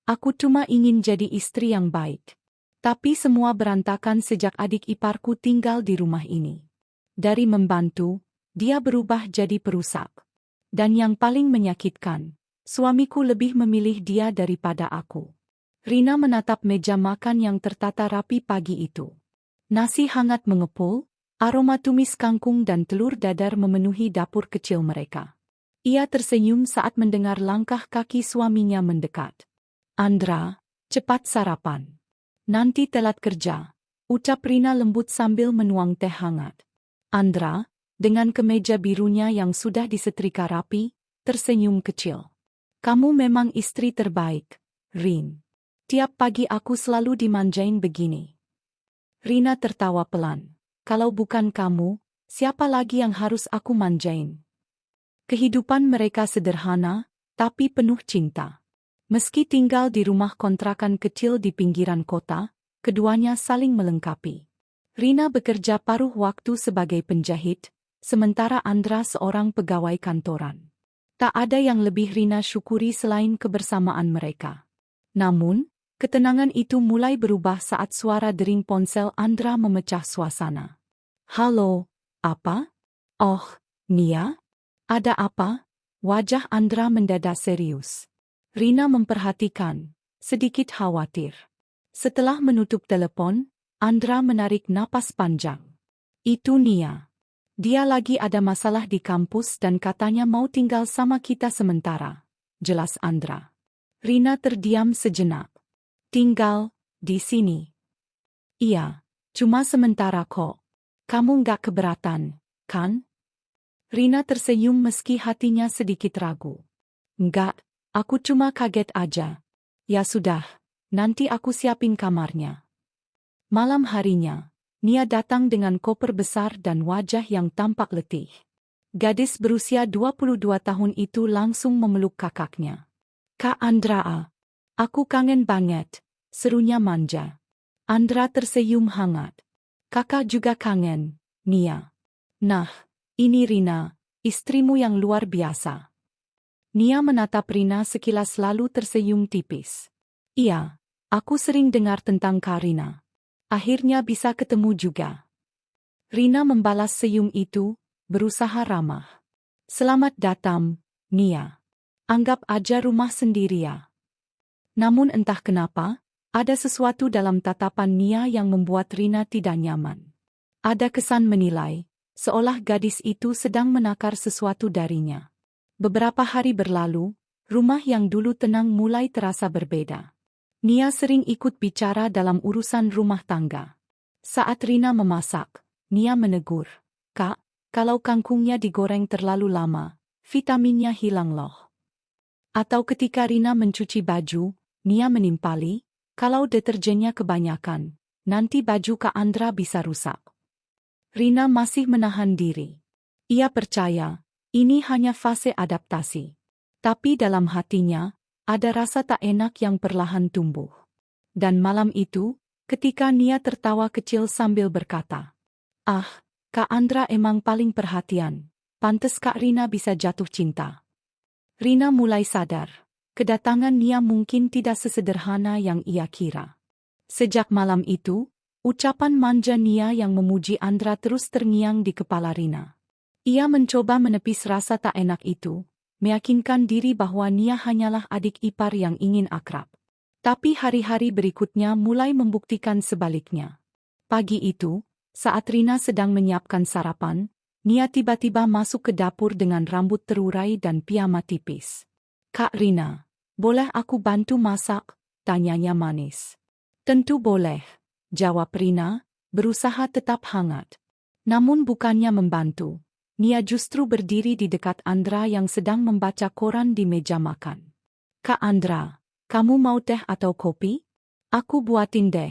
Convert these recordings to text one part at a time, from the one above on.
Aku cuma ingin jadi istri yang baik. Tapi semua berantakan sejak adik iparku tinggal di rumah ini. Dari membantu, dia berubah jadi perusak. Dan yang paling menyakitkan, suamiku lebih memilih dia daripada aku. Rina menatap meja makan yang tertata rapi pagi itu. Nasi hangat mengepul, aroma tumis kangkung dan telur dadar memenuhi dapur kecil mereka. Ia tersenyum saat mendengar langkah kaki suaminya mendekat. Andra, cepat sarapan. Nanti telat kerja, ucap Rina lembut sambil menuang teh hangat. Andra, dengan kemeja birunya yang sudah disetrika rapi, tersenyum kecil. Kamu memang istri terbaik, Rin. Tiap pagi aku selalu dimanjain begini. Rina tertawa pelan. Kalau bukan kamu, siapa lagi yang harus aku manjain? Kehidupan mereka sederhana, tapi penuh cinta. Meski tinggal di rumah kontrakan kecil di pinggiran kota, keduanya saling melengkapi. Rina bekerja paruh waktu sebagai penjahit, sementara Andra seorang pegawai kantoran. Tak ada yang lebih Rina syukuri selain kebersamaan mereka. Namun, ketenangan itu mulai berubah saat suara dering ponsel Andra memecah suasana. Halo, apa? Oh, Nia? Ada apa? Wajah Andra mendadak serius. Rina memperhatikan, sedikit khawatir. Setelah menutup telepon, Andra menarik napas panjang. Itu Nia. Dia lagi ada masalah di kampus dan katanya mau tinggal sama kita sementara. Jelas Andra. Rina terdiam sejenak. Tinggal di sini. Iya, cuma sementara kok. Kamu nggak keberatan, kan? Rina tersenyum meski hatinya sedikit ragu. Enggak, aku cuma kaget aja. Ya sudah, nanti aku siapin kamarnya. Malam harinya, Nia datang dengan koper besar dan wajah yang tampak letih. Gadis berusia 22 tahun itu langsung memeluk kakaknya. Kak Andra, aku kangen banget, serunya manja. Andra tersenyum hangat. Kakak juga kangen, Nia. Nah, ini Rina, istrimu yang luar biasa. Nia menatap Rina sekilas lalu tersenyum tipis. Iya, aku sering dengar tentang Kak Rina. Akhirnya bisa ketemu juga. Rina membalas senyum itu, berusaha ramah. Selamat datang, Nia. Anggap aja rumah sendiri ya. Namun entah kenapa, ada sesuatu dalam tatapan Nia yang membuat Rina tidak nyaman. Ada kesan menilai, seolah gadis itu sedang menakar sesuatu darinya. Beberapa hari berlalu, rumah yang dulu tenang mulai terasa berbeda. Nia sering ikut bicara dalam urusan rumah tangga. Saat Rina memasak, Nia menegur, Kak, kalau kangkungnya digoreng terlalu lama, vitaminnya hilang loh. Atau ketika Rina mencuci baju, Nia menimpali, kalau deterjennya kebanyakan, nanti baju Kak Andra bisa rusak. Rina masih menahan diri. Ia percaya, ini hanya fase adaptasi. Tapi dalam hatinya, ada rasa tak enak yang perlahan tumbuh. Dan malam itu, ketika Nia tertawa kecil sambil berkata, Ah, Kak Andra emang paling perhatian, pantes Kak Rina bisa jatuh cinta. Rina mulai sadar, kedatangan Nia mungkin tidak sesederhana yang ia kira. Sejak malam itu, ucapan manja Nia yang memuji Andra terus terngiang di kepala Rina. Ia mencoba menepis rasa tak enak itu, meyakinkan diri bahwa Nia hanyalah adik ipar yang ingin akrab. Tapi hari-hari berikutnya mulai membuktikan sebaliknya. Pagi itu, saat Rina sedang menyiapkan sarapan, Nia tiba-tiba masuk ke dapur dengan rambut terurai dan piyama tipis. Kak Rina, boleh aku bantu masak? Tanyanya manis. Tentu boleh, jawab Rina, berusaha tetap hangat. Namun bukannya membantu. Nia justru berdiri di dekat Andra yang sedang membaca koran di meja makan. Kak Andra, kamu mau teh atau kopi? Aku buatin deh,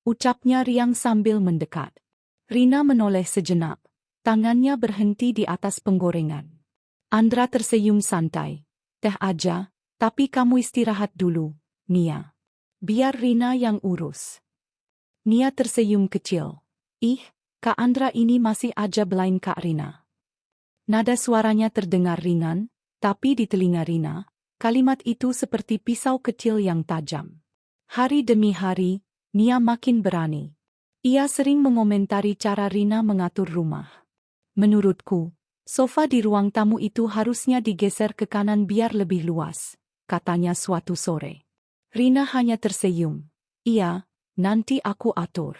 ucapnya riang sambil mendekat. Rina menoleh sejenak, tangannya berhenti di atas penggorengan. Andra tersenyum santai. Teh aja, tapi kamu istirahat dulu, Nia. Biar Rina yang urus. Nia tersenyum kecil. Ih, Kak Andra ini masih aja belain Kak Rina. Nada suaranya terdengar ringan, tapi di telinga Rina, Kalimat itu seperti pisau kecil yang tajam. Hari demi hari, Nia makin berani. Ia sering mengomentari cara Rina mengatur rumah. Menurutku, sofa di ruang tamu itu harusnya digeser ke kanan biar lebih luas, katanya suatu sore. Rina hanya tersenyum. Iya, nanti aku atur.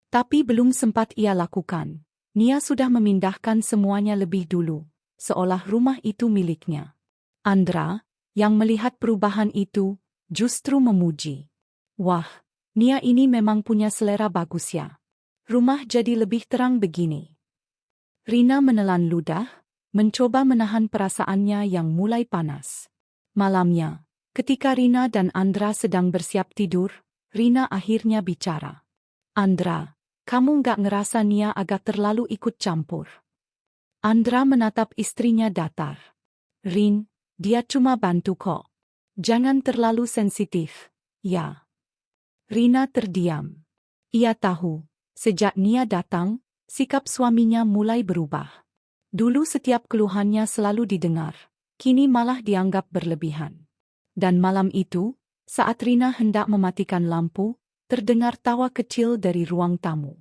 Tapi belum sempat ia lakukan. Nia sudah memindahkan semuanya lebih dulu, seolah rumah itu miliknya. Andra, yang melihat perubahan itu, justru memuji. Wah, Nia ini memang punya selera bagus ya. Rumah jadi lebih terang begini. Rina menelan ludah, mencoba menahan perasaannya yang mulai panas. Malamnya, ketika Rina dan Andra sedang bersiap tidur, Rina akhirnya bicara. Andra, kamu nggak ngerasa Nia agak terlalu ikut campur? Andra menatap istrinya datar. Rin, dia cuma bantu kok. Jangan terlalu sensitif, ya. Rina terdiam. Ia tahu, sejak Nia datang, sikap suaminya mulai berubah. Dulu setiap keluhannya selalu didengar, kini malah dianggap berlebihan. Dan malam itu, saat Rina hendak mematikan lampu, terdengar tawa kecil dari ruang tamu.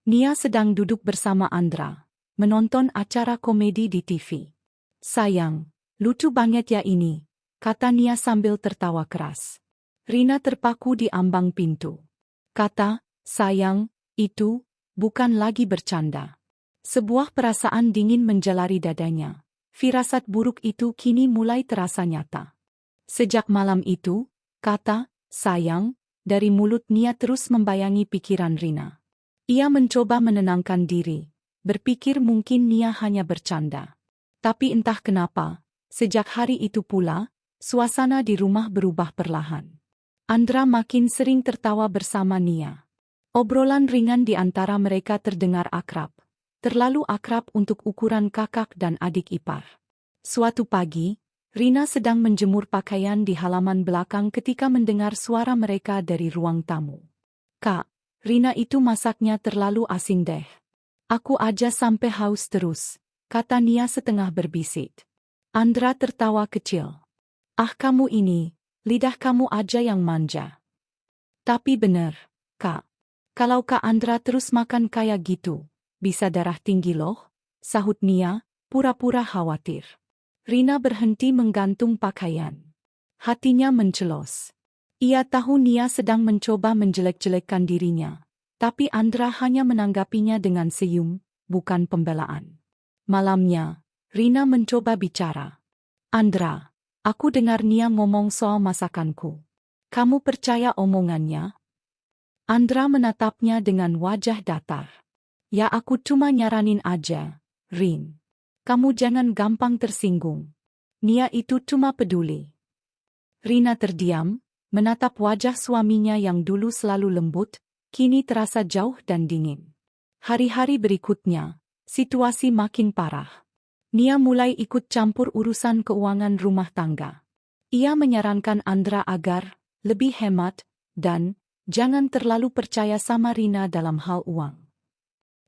Nia sedang duduk bersama Andra, menonton acara komedi di TV. Sayang, lucu banget ya ini, kata Nia sambil tertawa keras. Rina terpaku di ambang pintu. Kata, sayang, itu bukan lagi bercanda. Sebuah perasaan dingin menjalari dadanya. Firasat buruk itu kini mulai terasa nyata. Sejak malam itu, kata, sayang, dari mulut Nia terus membayangi pikiran Rina. Ia mencoba menenangkan diri, berpikir mungkin Nia hanya bercanda. Tapi entah kenapa, sejak hari itu pula, suasana di rumah berubah perlahan. Andra makin sering tertawa bersama Nia. Obrolan ringan di antara mereka terdengar akrab. Terlalu akrab untuk ukuran kakak dan adik ipar. Suatu pagi, Rina sedang menjemur pakaian di halaman belakang ketika mendengar suara mereka dari ruang tamu. Kak, Rina itu masaknya terlalu asing deh. Aku aja sampai haus terus, kata Nia setengah berbisik. Andra tertawa kecil. Ah kamu ini, lidah kamu aja yang manja. Tapi bener, Kak. Kalau Kak Andra terus makan kayak gitu, bisa darah tinggi loh, sahut Nia, pura-pura khawatir. Rina berhenti menggantung pakaian. Hatinya mencelos. Ia tahu Nia sedang mencoba menjelek-jelekkan dirinya, tapi Andra hanya menanggapinya dengan senyum, bukan pembelaan. Malamnya, Rina mencoba bicara. Andra, aku dengar Nia ngomong soal masakanku. Kamu percaya omongannya? Andra menatapnya dengan wajah datar. Ya aku cuma nyaranin aja, Rin. Kamu jangan gampang tersinggung. Nia itu cuma peduli. Rina terdiam, menatap wajah suaminya yang dulu selalu lembut, kini terasa jauh dan dingin. Hari-hari berikutnya, situasi makin parah. Nia mulai ikut campur urusan keuangan rumah tangga. Ia menyarankan Andra agar lebih hemat dan jangan terlalu percaya sama Rina dalam hal uang.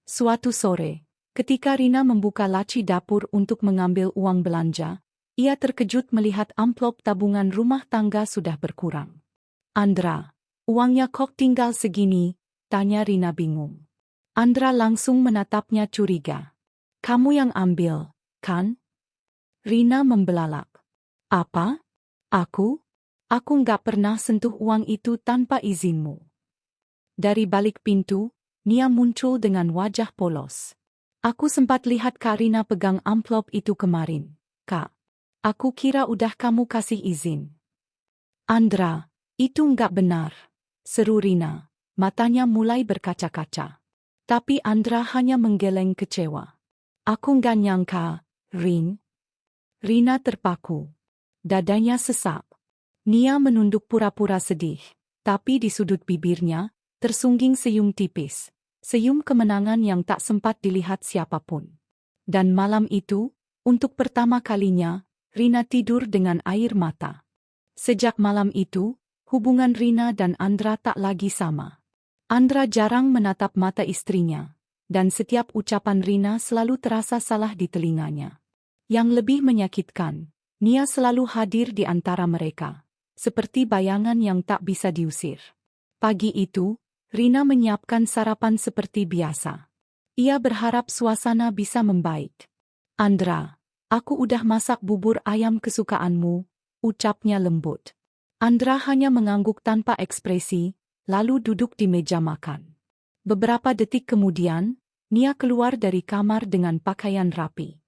Suatu sore, ketika Rina membuka laci dapur untuk mengambil uang belanja, ia terkejut melihat amplop tabungan rumah tangga sudah berkurang. Andra, uangnya kok tinggal segini? Tanya Rina bingung. Andra langsung menatapnya curiga. Kamu yang ambil, kan? Rina membelalak. Apa? Aku? Aku nggak pernah sentuh uang itu tanpa izinmu. Dari balik pintu, Nia muncul dengan wajah polos. Aku sempat lihat Kak Rina pegang amplop itu kemarin. Kak, aku kira udah kamu kasih izin. Andra, itu nggak benar, seru Rina. Matanya mulai berkaca-kaca. Tapi Andra hanya menggeleng kecewa. Aku nggak nyangka, Rin. Rina terpaku. Dadanya sesak. Nia menunduk pura-pura sedih. Tapi di sudut bibirnya, tersungging senyum tipis. Senyum kemenangan yang tak sempat dilihat siapapun. Dan malam itu, untuk pertama kalinya, Rina tidur dengan air mata. Sejak malam itu, hubungan Rina dan Andra tak lagi sama. Andra jarang menatap mata istrinya, dan setiap ucapan Rina selalu terasa salah di telinganya. Yang lebih menyakitkan, Nia selalu hadir di antara mereka, seperti bayangan yang tak bisa diusir. Pagi itu, Rina menyiapkan sarapan seperti biasa. Ia berharap suasana bisa membaik. "Andra, aku udah masak bubur ayam kesukaanmu," ucapnya lembut. Andra hanya mengangguk tanpa ekspresi, lalu duduk di meja makan. Beberapa detik kemudian, Nia keluar dari kamar dengan pakaian rapi.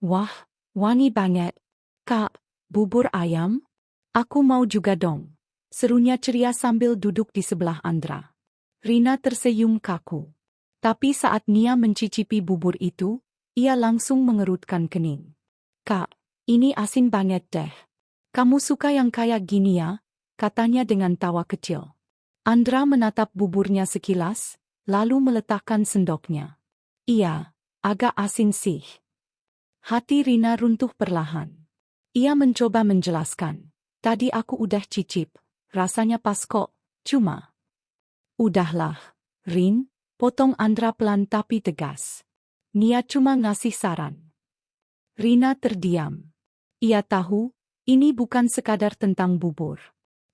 "Wah, wangi banget. Kak, bubur ayam? Aku mau juga dong," serunya ceria sambil duduk di sebelah Andra. Rina tersenyum kaku. Tapi saat Nia mencicipi bubur itu, ia langsung mengerutkan kening. "Kak, ini asin banget deh. Kamu suka yang kayak gini ya?" katanya dengan tawa kecil. Andra menatap buburnya sekilas, lalu meletakkan sendoknya. "Iya, agak asin sih." Hati Rina runtuh perlahan. Ia mencoba menjelaskan. "Tadi aku udah cicip, rasanya pas kok, cuma..." "Udahlah, Rin," potong Andra pelan tapi tegas. "Nia cuma ngasih saran." Rina terdiam. Ia tahu, ini bukan sekadar tentang bubur.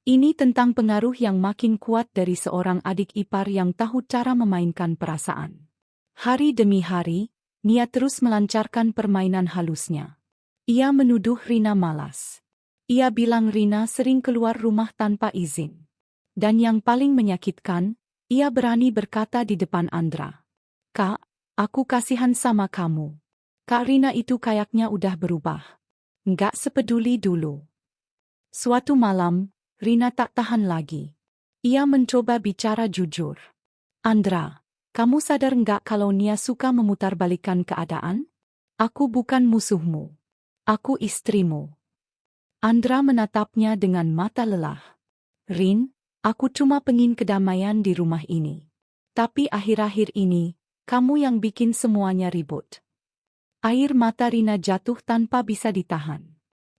Ini tentang pengaruh yang makin kuat dari seorang adik ipar yang tahu cara memainkan perasaan. Hari demi hari, Nia terus melancarkan permainan halusnya. Ia menuduh Rina malas. Ia bilang Rina sering keluar rumah tanpa izin. Dan yang paling menyakitkan, ia berani berkata di depan Andra, "Kak, aku kasihan sama kamu. Kak Rina itu kayaknya udah berubah. Nggak sepeduli dulu." Suatu malam, Rina tak tahan lagi. Ia mencoba bicara jujur. "Andra, kamu sadar nggak kalau Nia suka memutarbalikkan keadaan? Aku bukan musuhmu. Aku istrimu." Andra menatapnya dengan mata lelah. "Rin, aku cuma pengin kedamaian di rumah ini. Tapi akhir-akhir ini, kamu yang bikin semuanya ribut." Air mata Rina jatuh tanpa bisa ditahan.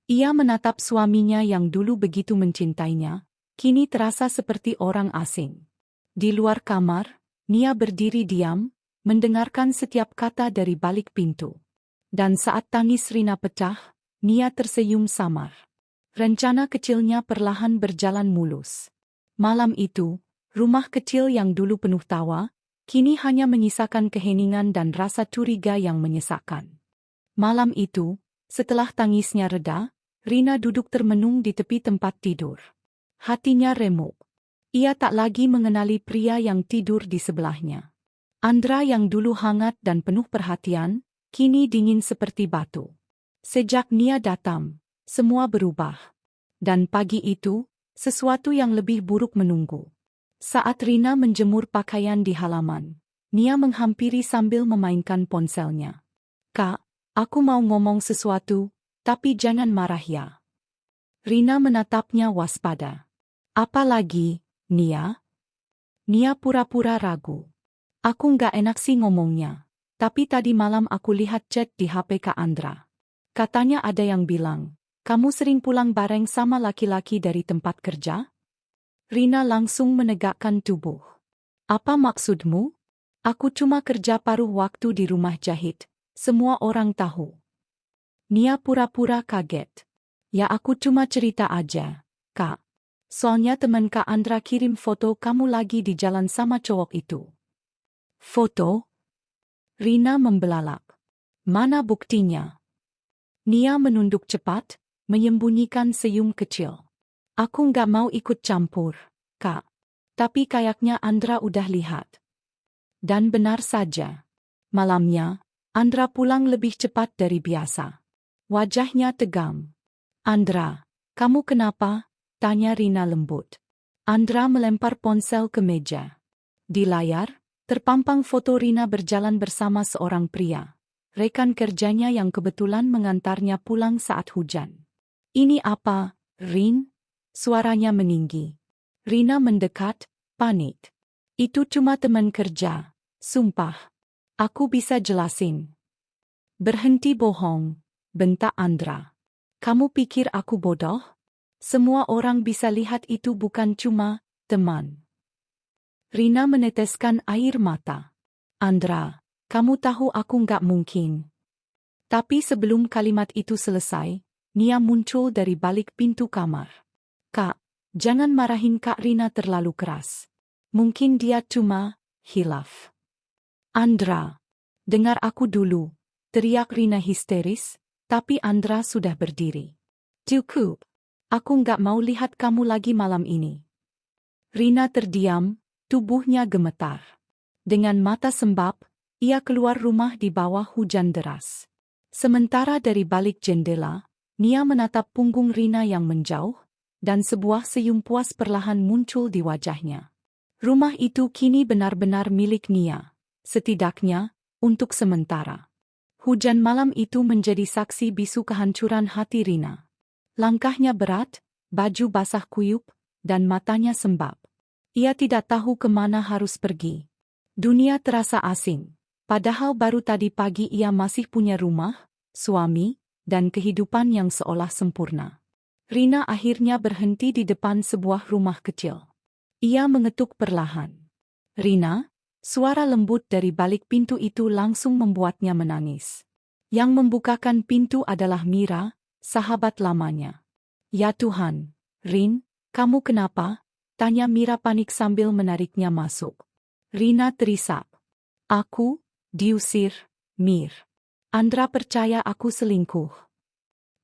Ia menatap suaminya yang dulu begitu mencintainya, kini terasa seperti orang asing. Di luar kamar, Nia berdiri diam, mendengarkan setiap kata dari balik pintu. Dan saat tangis Rina pecah, Nia tersenyum samar. Rencana kecilnya perlahan berjalan mulus. Malam itu, rumah kecil yang dulu penuh tawa, kini hanya menyisakan keheningan dan rasa curiga yang menyesakkan. Malam itu, setelah tangisnya reda, Rina duduk termenung di tepi tempat tidur. Hatinya remuk. Ia tak lagi mengenali pria yang tidur di sebelahnya. Andra yang dulu hangat dan penuh perhatian, kini dingin seperti batu. Sejak Nia datang, semua berubah. Dan pagi itu, sesuatu yang lebih buruk menunggu. Saat Rina menjemur pakaian di halaman, Nia menghampiri sambil memainkan ponselnya. "Kak, aku mau ngomong sesuatu, tapi jangan marah ya." Rina menatapnya waspada. "Apa lagi, Nia?" Nia pura-pura ragu. "Aku nggak enak sih ngomongnya. Tapi tadi malam aku lihat chat di HP Kak Andra. Katanya ada yang bilang, kamu sering pulang bareng sama laki-laki dari tempat kerja?" Rina langsung menegakkan tubuh. "Apa maksudmu?" "Aku cuma kerja paruh waktu di rumah jahit. Semua orang tahu." Nia pura-pura kaget. "Ya aku cuma cerita aja, Kak. Soalnya teman Kak Andra kirim foto kamu lagi di jalan sama cowok itu." "Foto?" Rina membelalak. "Mana buktinya?" Nia menunduk cepat, menyembunyikan senyum kecil. "Aku nggak mau ikut campur, Kak. Tapi kayaknya Andra udah lihat." Dan benar saja. Malamnya, Andra pulang lebih cepat dari biasa. Wajahnya tegang. "Andra, kamu kenapa?" tanya Rina lembut. Andra melempar ponsel ke meja. Di layar, terpampang foto Rina berjalan bersama seorang pria, rekan kerjanya yang kebetulan mengantarnya pulang saat hujan. "Ini apa, Rin?" Suaranya meninggi. Rina mendekat, panik. "Itu cuma teman kerja, sumpah. Aku bisa jelasin." "Berhenti bohong," bentak Andra. "Kamu pikir aku bodoh? Semua orang bisa lihat itu bukan cuma teman." Rina meneteskan air mata. "Andra, kamu tahu aku nggak mungkin." Tapi sebelum kalimat itu selesai, Nia muncul dari balik pintu kamar. "Kak, jangan marahin Kak Rina terlalu keras. Mungkin dia cuma hilaf." "Andra, dengar aku dulu," teriak Rina histeris, tapi Andra sudah berdiri. "Cukup. Aku nggak mau lihat kamu lagi malam ini." Rina terdiam, tubuhnya gemetar. Dengan mata sembab, ia keluar rumah di bawah hujan deras. Sementara dari balik jendela, Nia menatap punggung Rina yang menjauh, dan sebuah senyum puas perlahan muncul di wajahnya. Rumah itu kini benar-benar milik Nia, setidaknya untuk sementara. Hujan malam itu menjadi saksi bisu kehancuran hati Rina. Langkahnya berat, baju basah kuyup, dan matanya sembab. Ia tidak tahu kemana harus pergi. Dunia terasa asing, padahal baru tadi pagi ia masih punya rumah, suami, dan kehidupan yang seolah sempurna. Rina akhirnya berhenti di depan sebuah rumah kecil. Ia mengetuk perlahan. "Rina?" Suara lembut dari balik pintu itu langsung membuatnya menangis. Yang membukakan pintu adalah Mira, sahabat lamanya. "Ya Tuhan, Rin, kamu kenapa?" tanya Mira panik sambil menariknya masuk. Rina terisak. "Aku diusir, Mir. Andra percaya aku selingkuh."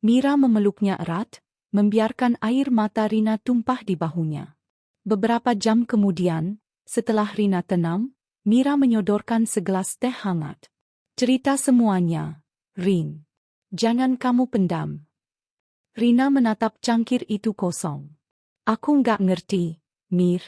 Mira memeluknya erat, membiarkan air mata Rina tumpah di bahunya. Beberapa jam kemudian, setelah Rina tenang, Mira menyodorkan segelas teh hangat. "Cerita semuanya, Rin. Jangan kamu pendam." Rina menatap cangkir itu kosong. "Aku nggak ngerti, Mir.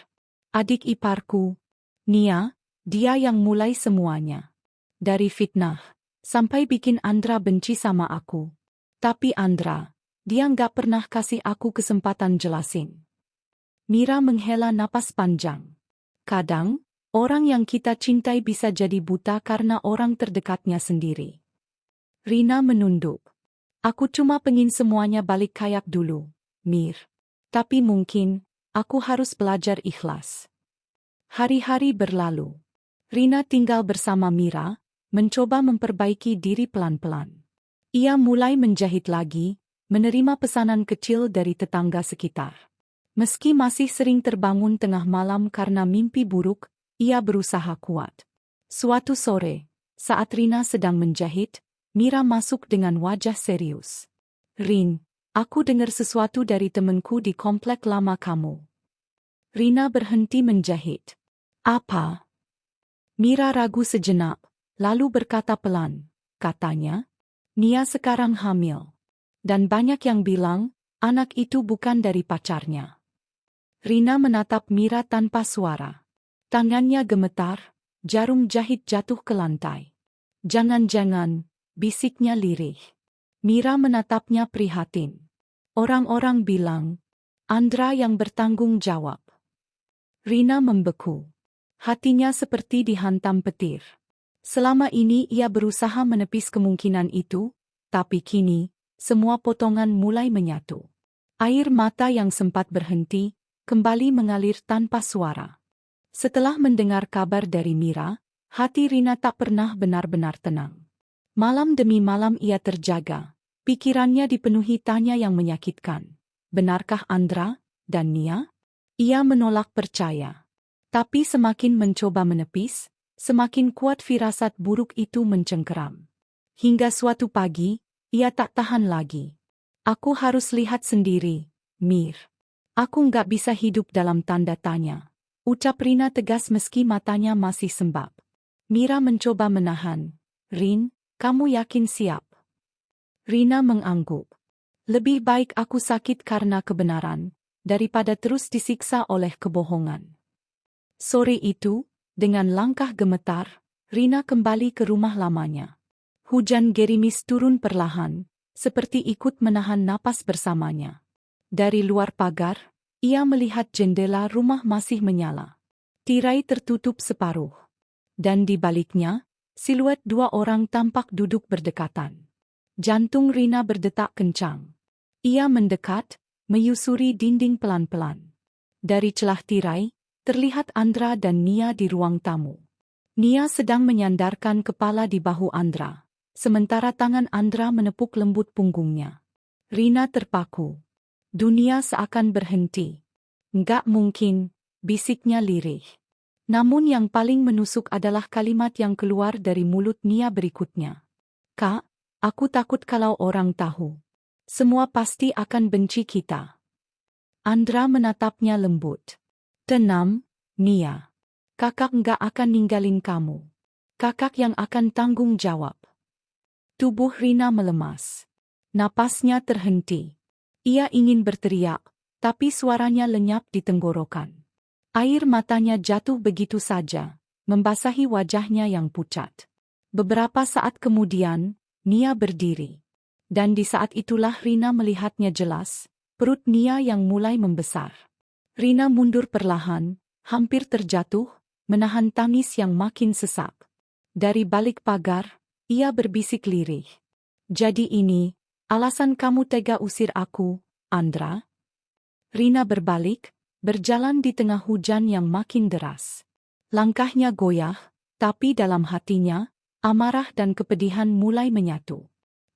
Adik iparku, Nia, dia yang mulai semuanya. Dari fitnah, sampai bikin Andra benci sama aku. Tapi Andra, dia nggak pernah kasih aku kesempatan jelasin." Mira menghela napas panjang. "Kadang, orang yang kita cintai bisa jadi buta karena orang terdekatnya sendiri." Rina menunduk. "Aku cuma pengen semuanya balik kayak dulu, Mir. Tapi mungkin, aku harus belajar ikhlas." Hari-hari berlalu. Rina tinggal bersama Mira, mencoba memperbaiki diri pelan-pelan. Ia mulai menjahit lagi, menerima pesanan kecil dari tetangga sekitar. Meski masih sering terbangun tengah malam karena mimpi buruk, ia berusaha kuat. Suatu sore, saat Rina sedang menjahit, Mira masuk dengan wajah serius. "Rin, aku dengar sesuatu dari temanku di komplek lama kamu." Rina berhenti menjahit. "Apa?" Mira ragu sejenak, lalu berkata pelan, katanya, "Nia sekarang hamil. Dan banyak yang bilang, anak itu bukan dari pacarnya." Rina menatap Mira tanpa suara. Tangannya gemetar, jarum jahit jatuh ke lantai. "Jangan-jangan," bisiknya lirih. Mira menatapnya prihatin. "Orang-orang bilang, Andra yang bertanggung jawab." Rina membeku. Hatinya seperti dihantam petir. Selama ini ia berusaha menepis kemungkinan itu, tapi kini, semua potongan mulai menyatu. Air mata yang sempat berhenti, kembali mengalir tanpa suara. Setelah mendengar kabar dari Mira, hati Rina tak pernah benar-benar tenang. Malam demi malam ia terjaga, pikirannya dipenuhi tanya yang menyakitkan. Benarkah Andra dan Nia? Ia menolak percaya. Tapi semakin mencoba menepis, semakin kuat firasat buruk itu mencengkeram. Hingga suatu pagi, ia tak tahan lagi. "Aku harus lihat sendiri, Mir. Aku nggak bisa hidup dalam tanda tanya," ucap Rina tegas meski matanya masih sembab. Mira mencoba menahan. "Rin, kamu yakin siap?" Rina mengangguk. "Lebih baik aku sakit karena kebenaran, daripada terus disiksa oleh kebohongan." Sore itu, dengan langkah gemetar, Rina kembali ke rumah lamanya. Hujan gerimis turun perlahan, seperti ikut menahan napas bersamanya. Dari luar pagar, ia melihat jendela rumah masih menyala. Tirai tertutup separuh. Dan di baliknya, siluet dua orang tampak duduk berdekatan. Jantung Rina berdetak kencang. Ia mendekat, menyusuri dinding pelan-pelan. Dari celah tirai, terlihat Andra dan Nia di ruang tamu. Nia sedang menyandarkan kepala di bahu Andra, sementara tangan Andra menepuk lembut punggungnya. Rina terpaku. Dunia seakan berhenti. Enggak mungkin, bisiknya lirih. Namun yang paling menusuk adalah kalimat yang keluar dari mulut Nia berikutnya. Kak, aku takut kalau orang tahu. Semua pasti akan benci kita. Andra menatapnya lembut. Tenang, Nia. Kakak enggak akan ninggalin kamu. Kakak yang akan tanggung jawab. Tubuh Rina melemas. Napasnya terhenti. Ia ingin berteriak, tapi suaranya lenyap di tenggorokan. Air matanya jatuh begitu saja, membasahi wajahnya yang pucat. Beberapa saat kemudian, Nia berdiri. Dan di saat itulah Rina melihatnya jelas, perut Nia yang mulai membesar. Rina mundur perlahan, hampir terjatuh, menahan tangis yang makin sesak. Dari balik pagar, ia berbisik lirih. Jadi ini, alasan kamu tega usir aku, Andra? Rina berbalik, berjalan di tengah hujan yang makin deras. Langkahnya goyah, tapi dalam hatinya, amarah dan kepedihan mulai menyatu.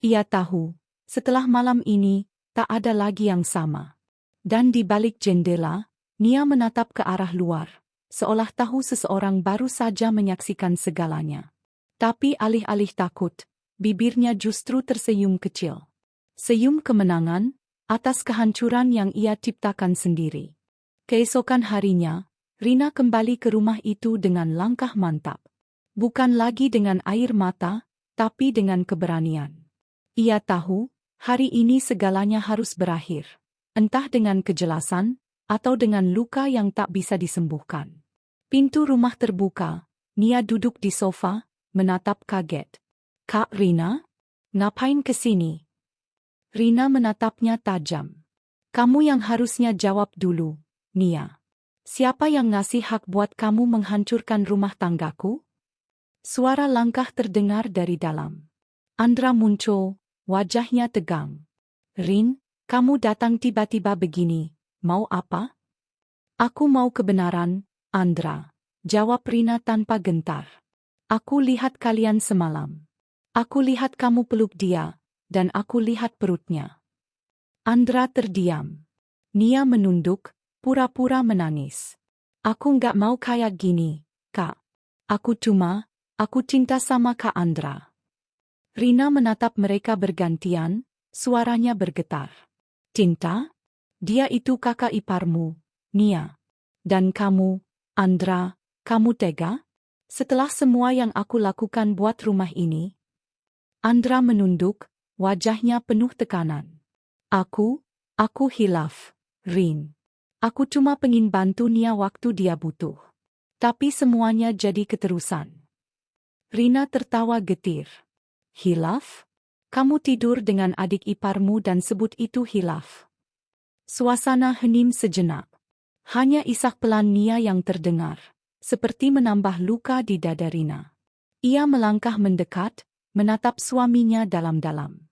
Ia tahu, setelah malam ini, tak ada lagi yang sama. Dan di balik jendela, Nia menatap ke arah luar, seolah tahu seseorang baru saja menyaksikan segalanya. Tapi alih-alih takut, bibirnya justru tersenyum kecil. Senyum kemenangan atas kehancuran yang ia ciptakan sendiri. Keesokan harinya, Rina kembali ke rumah itu dengan langkah mantap. Bukan lagi dengan air mata, tapi dengan keberanian. Ia tahu, hari ini segalanya harus berakhir. Entah dengan kejelasan, atau dengan luka yang tak bisa disembuhkan. Pintu rumah terbuka, Nia duduk di sofa, menatap kaget. Kak Rina? Ngapain kesini? Rina menatapnya tajam. Kamu yang harusnya jawab dulu, Nia. Siapa yang ngasih hak buat kamu menghancurkan rumah tanggaku? Suara langkah terdengar dari dalam. Andra muncul, wajahnya tegang. Rin, kamu datang tiba-tiba begini, mau apa? Aku mau kebenaran, Andra. Jawab Rina tanpa gentar. Aku lihat kalian semalam. Aku lihat kamu peluk dia. Dan aku lihat perutnya. Andra terdiam. Nia menunduk, pura-pura menangis. Aku nggak mau kayak gini, Kak. Aku cinta sama Kak Andra. Rina menatap mereka bergantian, suaranya bergetar. Cinta? Dia itu kakak iparmu, Nia. Dan kamu, Andra, kamu tega? Setelah semua yang aku lakukan buat rumah ini? Andra menunduk, wajahnya penuh tekanan. Aku hilaf, Rin. Aku cuma pengen bantu Nia waktu dia butuh. Tapi semuanya jadi keterusan. Rina tertawa getir. Hilaf? Kamu tidur dengan adik iparmu dan sebut itu hilaf. Suasana hening sejenak. Hanya isak pelan Nia yang terdengar, seperti menambah luka di dada Rina. Ia melangkah mendekat, menatap suaminya dalam-dalam.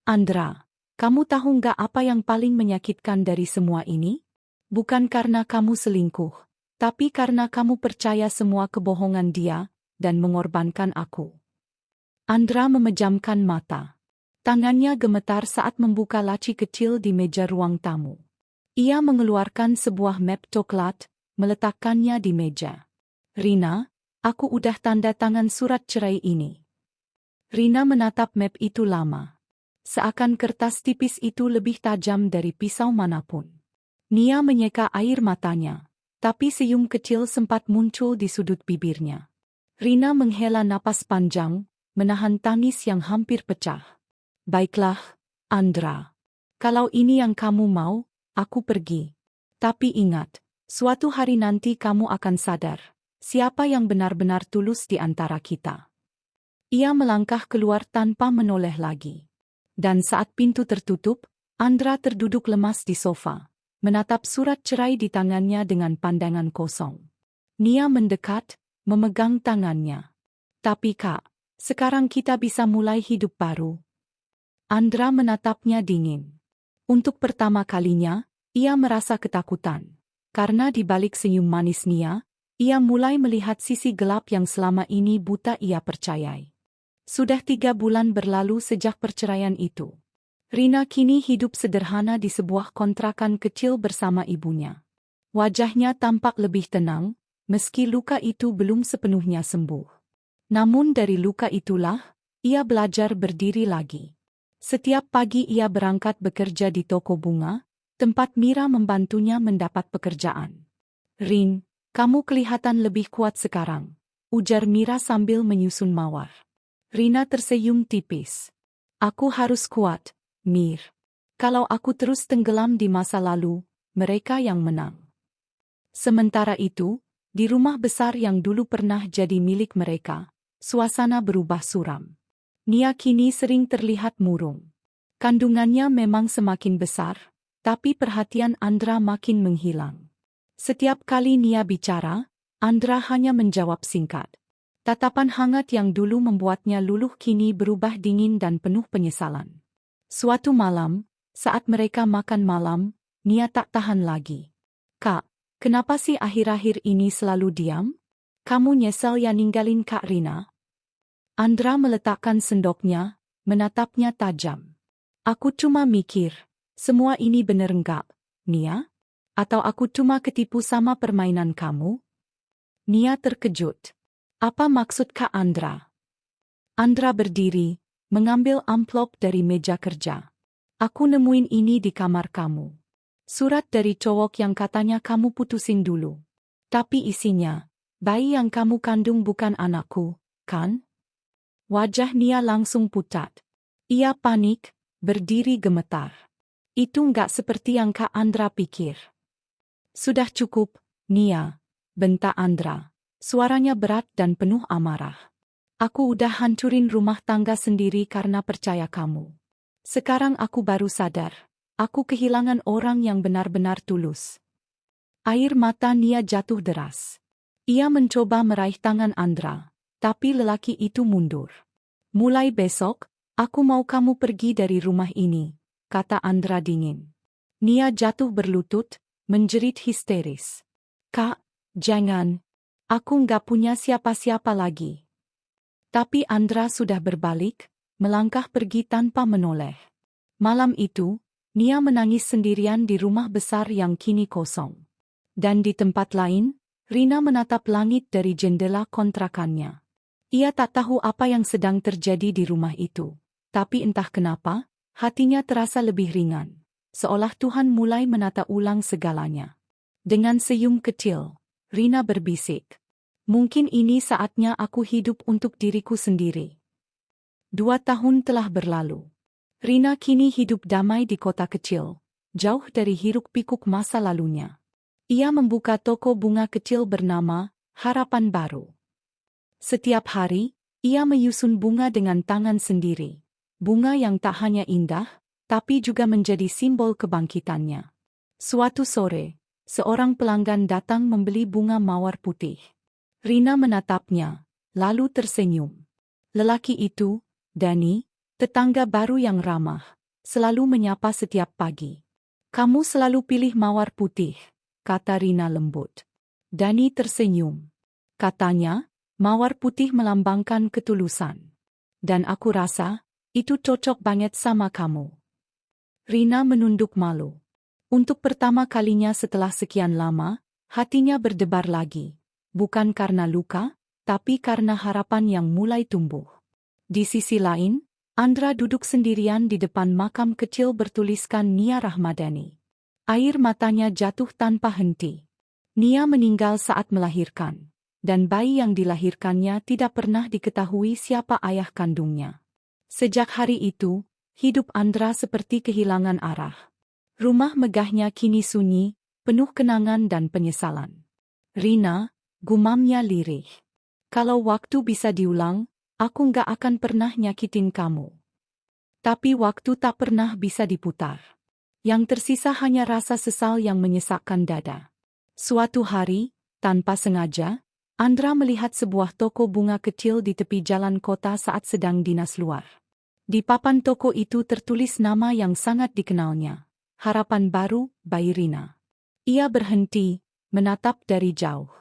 Andra, kamu tahu nggak apa yang paling menyakitkan dari semua ini? Bukan karena kamu selingkuh, tapi karena kamu percaya semua kebohongan dia, dan mengorbankan aku. Andra memejamkan mata. Tangannya gemetar saat membuka laci kecil di meja ruang tamu. Ia mengeluarkan sebuah map coklat, meletakkannya di meja. Rina, aku udah tanda tangan surat cerai ini. Rina menatap map itu lama. Seakan kertas tipis itu lebih tajam dari pisau manapun. Nia menyeka air matanya, tapi senyum kecil sempat muncul di sudut bibirnya. Rina menghela napas panjang, menahan tangis yang hampir pecah. Baiklah, Andra. Kalau ini yang kamu mau, aku pergi. Tapi ingat, suatu hari nanti kamu akan sadar, siapa yang benar-benar tulus di antara kita. Ia melangkah keluar tanpa menoleh lagi. Dan saat pintu tertutup, Andra terduduk lemas di sofa, menatap surat cerai di tangannya dengan pandangan kosong. Nia mendekat, memegang tangannya. Tapi Kak, sekarang kita bisa mulai hidup baru. Andra menatapnya dingin. Untuk pertama kalinya, ia merasa ketakutan. Karena di balik senyum manis Nia, ia mulai melihat sisi gelap yang selama ini buta ia percayai. Sudah 3 bulan berlalu sejak perceraian itu. Rina kini hidup sederhana di sebuah kontrakan kecil bersama ibunya. Wajahnya tampak lebih tenang, meski luka itu belum sepenuhnya sembuh. Namun dari luka itulah, ia belajar berdiri lagi. Setiap pagi ia berangkat bekerja di toko bunga, tempat Mira membantunya mendapat pekerjaan. "Rin, kamu kelihatan lebih kuat sekarang," ujar Mira sambil menyusun mawar. Rina tersenyum tipis. "Aku harus kuat, Mir. Kalau aku terus tenggelam di masa lalu, mereka yang menang." Sementara itu, di rumah besar yang dulu pernah jadi milik mereka, suasana berubah suram. Nia kini sering terlihat murung. Kandungannya memang semakin besar, tapi perhatian Andra makin menghilang. Setiap kali Nia bicara, Andra hanya menjawab singkat. Tatapan hangat yang dulu membuatnya luluh kini berubah dingin dan penuh penyesalan. Suatu malam, saat mereka makan malam, Nia tak tahan lagi. "Kak, kenapa sih akhir-akhir ini selalu diam? Kamu nyesel ya ninggalin Kak Rina?" Andra meletakkan sendoknya, menatapnya tajam. "Aku cuma mikir, semua ini bener enggak, Nia? Atau aku cuma ketipu sama permainan kamu?" Nia terkejut. "Apa maksud Kak Andra?" Andra berdiri, mengambil amplop dari meja kerja. "Aku nemuin ini di kamar kamu. Surat dari cowok yang katanya kamu putusin dulu. Tapi isinya, bayi yang kamu kandung bukan anakku, kan?" Wajah Nia langsung pucat. Ia panik, berdiri gemetar. "Itu nggak seperti yang Kak Andra pikir." "Sudah cukup, Nia," bentak Andra. Suaranya berat dan penuh amarah. "Aku udah hancurin rumah tangga sendiri karena percaya kamu. Sekarang aku baru sadar, aku kehilangan orang yang benar-benar tulus." Air mata Nia jatuh deras. Ia mencoba meraih tangan Andra, tapi lelaki itu mundur. "Mulai besok, aku mau kamu pergi dari rumah ini," kata Andra dingin. Nia jatuh berlutut, menjerit histeris. "Kak, jangan. Aku nggak punya siapa-siapa lagi." Tapi Andra sudah berbalik, melangkah pergi tanpa menoleh. Malam itu, Nia menangis sendirian di rumah besar yang kini kosong. Dan di tempat lain, Rina menatap langit dari jendela kontrakannya. Ia tak tahu apa yang sedang terjadi di rumah itu. Tapi entah kenapa, hatinya terasa lebih ringan. Seolah Tuhan mulai menata ulang segalanya. Dengan senyum kecil, Rina berbisik, "Mungkin ini saatnya aku hidup untuk diriku sendiri." 2 tahun telah berlalu. Rina kini hidup damai di kota kecil, jauh dari hiruk-pikuk masa lalunya. Ia membuka toko bunga kecil bernama Harapan Baru. Setiap hari, ia menyusun bunga dengan tangan sendiri. Bunga yang tak hanya indah, tapi juga menjadi simbol kebangkitannya. Suatu sore, seorang pelanggan datang membeli bunga mawar putih. Rina menatapnya, lalu tersenyum. Lelaki itu, Dani, tetangga baru yang ramah, selalu menyapa setiap pagi. "Kamu selalu pilih mawar putih," kata Rina lembut. Dani tersenyum. Katanya, "Mawar putih melambangkan ketulusan. Dan aku rasa, itu cocok banget sama kamu." Rina menunduk malu. Untuk pertama kalinya setelah sekian lama, hatinya berdebar lagi. Bukan karena luka, tapi karena harapan yang mulai tumbuh. Di sisi lain, Andra duduk sendirian di depan makam kecil bertuliskan Nia Rahmadani. Air matanya jatuh tanpa henti. Nia meninggal saat melahirkan, dan bayi yang dilahirkannya tidak pernah diketahui siapa ayah kandungnya. Sejak hari itu, hidup Andra seperti kehilangan arah. Rumah megahnya kini sunyi, penuh kenangan dan penyesalan. "Rina," gumamnya lirih, "kalau waktu bisa diulang, aku nggak akan pernah nyakitin kamu." Tapi waktu tak pernah bisa diputar. Yang tersisa hanya rasa sesal yang menyesakkan dada. Suatu hari, tanpa sengaja, Andra melihat sebuah toko bunga kecil di tepi jalan kota saat sedang dinas luar. Di papan toko itu tertulis nama yang sangat dikenalnya, Harapan Baru by Rina. Ia berhenti, menatap dari jauh.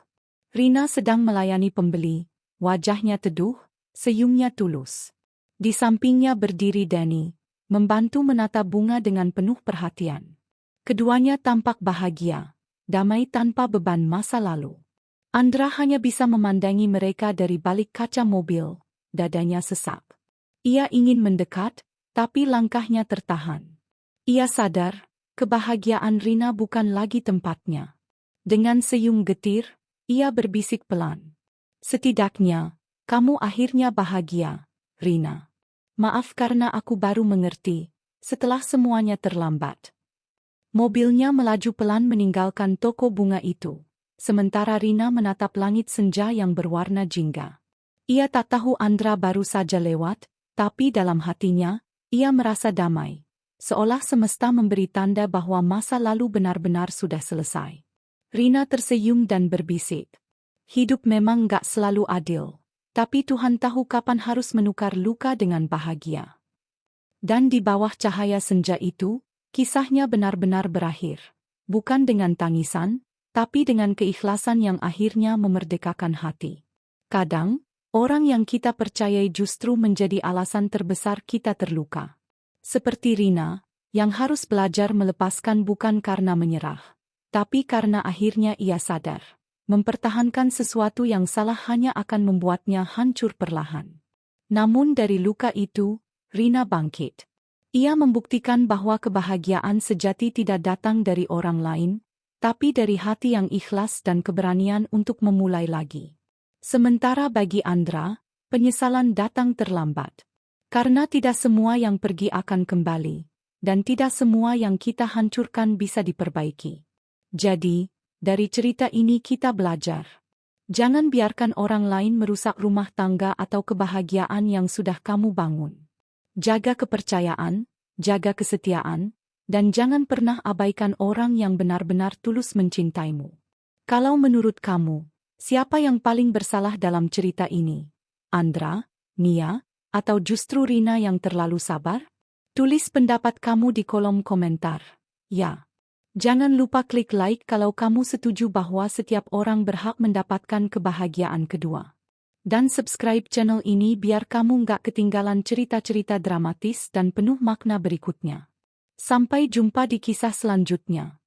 Rina sedang melayani pembeli, wajahnya teduh, senyumnya tulus. Di sampingnya berdiri Dani, membantu menata bunga dengan penuh perhatian. Keduanya tampak bahagia, damai tanpa beban masa lalu. Andra hanya bisa memandangi mereka dari balik kaca mobil, dadanya sesak. Ia ingin mendekat, tapi langkahnya tertahan. Ia sadar, kebahagiaan Rina bukan lagi tempatnya. Dengan senyum getir, ia berbisik pelan. Setidaknya, kamu akhirnya bahagia, Rina. Maaf karena aku baru mengerti, setelah semuanya terlambat. Mobilnya melaju pelan meninggalkan toko bunga itu, sementara Rina menatap langit senja yang berwarna jingga. Ia tak tahu Andra baru saja lewat, tapi dalam hatinya, ia merasa damai. Seolah semesta memberi tanda bahwa masa lalu benar-benar sudah selesai. Rina tersenyum dan berbisik. Hidup memang gak selalu adil, tapi Tuhan tahu kapan harus menukar luka dengan bahagia. Dan di bawah cahaya senja itu, kisahnya benar-benar berakhir. Bukan dengan tangisan, tapi dengan keikhlasan yang akhirnya memerdekakan hati. Kadang, orang yang kita percayai justru menjadi alasan terbesar kita terluka. Seperti Rina, yang harus belajar melepaskan bukan karena menyerah, tapi karena akhirnya ia sadar, mempertahankan sesuatu yang salah hanya akan membuatnya hancur perlahan. Namun dari luka itu, Rina bangkit. Ia membuktikan bahwa kebahagiaan sejati tidak datang dari orang lain, tapi dari hati yang ikhlas dan keberanian untuk memulai lagi. Sementara bagi Andra, penyesalan datang terlambat. Karena tidak semua yang pergi akan kembali, dan tidak semua yang kita hancurkan bisa diperbaiki. Jadi, dari cerita ini kita belajar. Jangan biarkan orang lain merusak rumah tangga atau kebahagiaan yang sudah kamu bangun. Jaga kepercayaan, jaga kesetiaan, dan jangan pernah abaikan orang yang benar-benar tulus mencintaimu. Kalau menurut kamu, siapa yang paling bersalah dalam cerita ini? Andra, Mia, atau justru Rina yang terlalu sabar? Tulis pendapat kamu di kolom komentar. Ya. Jangan lupa klik like kalau kamu setuju bahwa setiap orang berhak mendapatkan kebahagiaan kedua. Dan subscribe channel ini biar kamu nggak ketinggalan cerita-cerita dramatis dan penuh makna berikutnya. Sampai jumpa di kisah selanjutnya.